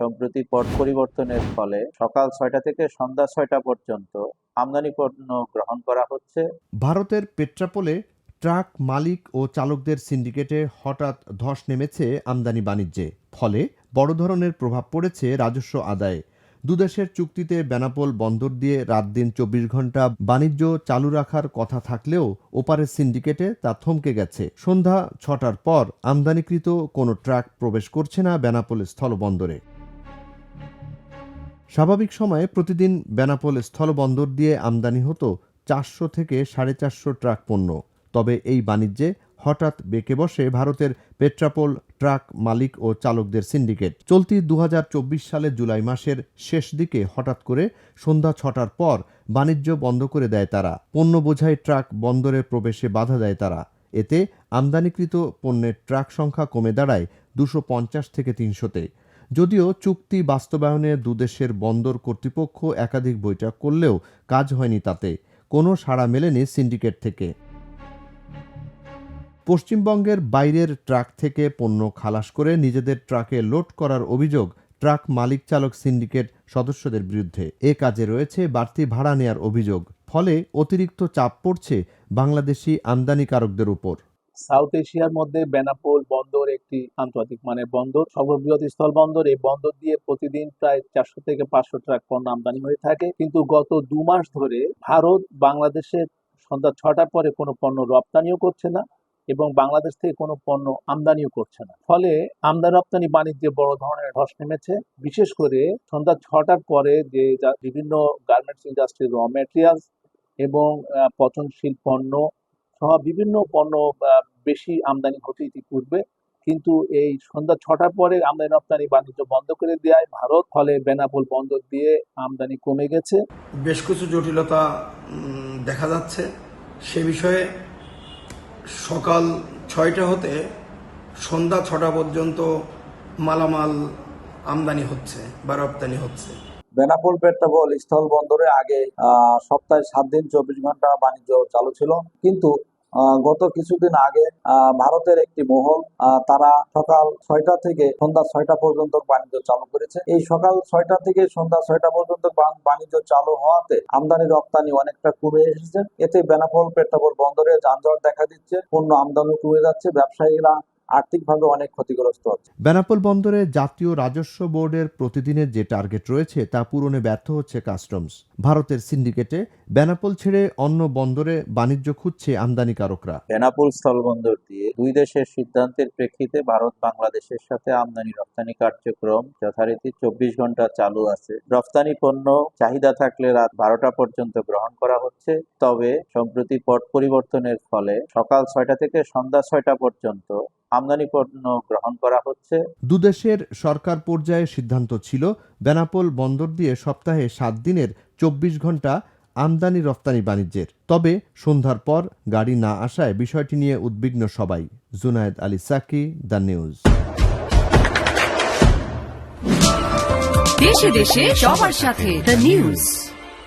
সম্প্রতি পট পরিবর্তনের ফলে সকাল ৬টা থেকে সন্ধ্যা ৬টা পর্যন্ত আমদানি পণ্য গ্রহণ করা হচ্ছে। ভারতের পেট্রাপোলে ট্রাক মালিক ও চালকদের সিন্ডিকেটে হঠাৎ ধস নেমেছে আমদানি বাণিজ্যে। ফলে বড় ধরনের প্রভাব পড়েছে রাজস্ব আদায়ে। দুদেশের চুক্তিতে বেনাপোল বন্দর দিয়ে রাত দিন ২৪ ঘন্টা বাণিজ্য চালু রাখার কথা থাকলেও ওপারের সিন্ডিকেটে তা থমকে গেছে। সন্ধ্যা ৬টার পর আমদানিকৃত কোনো ট্রাক প্রবেশ করছে না বেনাপোল স্থলবন্দরে। স্বাভাবিক সময়ে প্রতিদিন বেনাপোল স্থলবন্দর দিয়ে আমদানি হতো ৪০০ থেকে ৪৫০ ট্রাক পণ্য। তবে এই বাণিজ্যে হঠাৎ বেঁকে বসে ভারতের পেট্রাপোল ট্রাক মালিক ও চালকদের সিন্ডিকেট। চলতি ২০২৪ সালের জুলাই মাসের শেষ দিকে হঠাৎ করে সন্ধ্যা ৬টার পর বাণিজ্য বন্ধ করে দেয় তারা। পণ্য বোঝাই ট্রাক বন্দরে প্রবেশে বাধা দেয় তারা। এতে আমদানিকৃত পণ্যের ট্রাক সংখ্যা কমে দাঁড়ায় ২৫০ থেকে ৩০০-তে। যদিও চুক্তি বাস্তবায়নে দুদেশের বন্দর কর্তৃপক্ষ একাধিক বৈঠক করলেও কাজ হয়নি তাতে। কোনো সাড়া মেলেনি সিন্ডিকেট থেকে। পশ্চিমবঙ্গের বাইরের ট্রাক থেকে পণ্য খালাস করে নিজেদের ট্রাকে লোড করার অভিযোগ ট্রাক মালিক চালক সিন্ডিকেট সদস্যদের বিরুদ্ধে। এ কাজে রয়েছে বাড়তি ভাড়া নেয়ার অভিযোগ। ফলে অতিরিক্ত চাপ পড়ছে বাংলাদেশি আমদানিকারকদের উপর। সাউথ এশিয়ার মধ্যে বেনাপোল বন্দর একটি আন্তর্জাতিক মানের বন্দর, সর্ববৃহৎ স্থল বন্দর। এই বন্দর দিয়ে প্রতিদিন প্রায় ৪০০ থেকে ৫০০ ট্রাক পণ্য আমদানি হয়ে থাকে। কিন্তু গত ২ মাস ধরে ভারত বাংলাদেশের সন্ধ্যা ৬টার পরে কোনো পণ্য রপ্তানিও করছে না এবং বাংলাদেশ থেকে কোনো পণ্য আমদানিও করছে না। ফলে আমদানি রপ্তানি বাণিজ্যে বড় ধরনের ধস নেমেছে। বিশেষ করে সন্ধ্যা ৬টার পরে যে বিভিন্ন গার্মেন্টস ইন্ডাস্ট্রির র মেটেরিয়ালস এবং পচনশীল পণ্য সহ বিভিন্ন পণ্য বেশি আমদানি হতে ইতিপূর্বে, কিন্তু এই সন্ধ্যা ৬টার পরে আমদানি রপ্তানি বাণিজ্য বন্ধ করে দেয় ভারত। ফলে বেনাপোল বন্দর দিয়ে আমদানি কমে গেছে। বেশ কিছু জটিলতা দেখা যাচ্ছে। সে বিষয়ে সকাল ৬টা হতে সন্ধ্যা ৬টা পর্যন্ত মালামাল আমদানি হচ্ছে বা রপ্তানি হচ্ছে। বেনাপোল পেট্রাপোল স্থল বন্দরে আগে সপ্তাহে ৭ দিন ২৪ ঘন্টা বাণিজ্য চালু ছিল, কিন্তু গত কিছুদিন আগে ভারতের একটি মহল তারা সকাল ৬টা থেকে সন্ধ্যা ৬টা পর্যন্ত বাণিজ্য চালু করেছে। এই সকাল ৬টা থেকে সন্ধ্যা ৬টা পর্যন্ত বাণিজ্য চালু হওয়াতে আমদানি রপ্তানি অনেকটা কমে এসেছে। এতে বেনাপোল পেট্রাপোল বন্দরে যানজট দেখা দিচ্ছে, পণ্য আমদানি কমে যাচ্ছে, ব্যবসায়ীরা আর্থিকভাবে অনেক ক্ষতিগ্রস্ত হচ্ছে। বেনাপোল বন্দরে জাতীয় রাজস্ব বোর্ডের প্রতিদিনের যে টার্গেট রয়েছে তা পূরণে ব্যর্থ হচ্ছে কাস্টমস। ভারতের সিন্ডিকেটে বেনাপোল ছেড়ে অন্য বন্দরে বাণিজ্য খুঁজছে আমদানিকারকরা। বেনাপোল স্থলবন্দর দিয়ে দুই দেশের সিদ্ধান্তের প্রেক্ষিতে ভারত বাংলাদেশের সাথে আমদানি রপ্তানি কার্যক্রম যথারীতি ২৪ ঘন্টা চালু আছে। রপ্তানি পণ্য চাহিদা থাকলে রাত ১২টা পর্যন্ত গ্রহণ করা হচ্ছে। তবে সম্প্রতি পট পরিবর্তনের ফলে সকাল ৬টা থেকে সন্ধ্যা ৬টা পর্যন্ত আমদানি পণ্য গ্রহণ করা হচ্ছে। দুদেশের সরকার পর্যায়ে সিদ্ধান্ত ছিল বেনাপোল বন্দর দিয়ে সপ্তাহে ৭ দিনের ২৪ ঘন্টা আমদানি রপ্তানি বাণিজ্যের। তবে সন্ধ্যার পর গাড়ি না আসায় বিষয়টি নিয়ে উদ্বিগ্ন সবাই। Junaid Ali Saki, the News. দেশে দেশে সবার সাথে, দ্য নিউজ।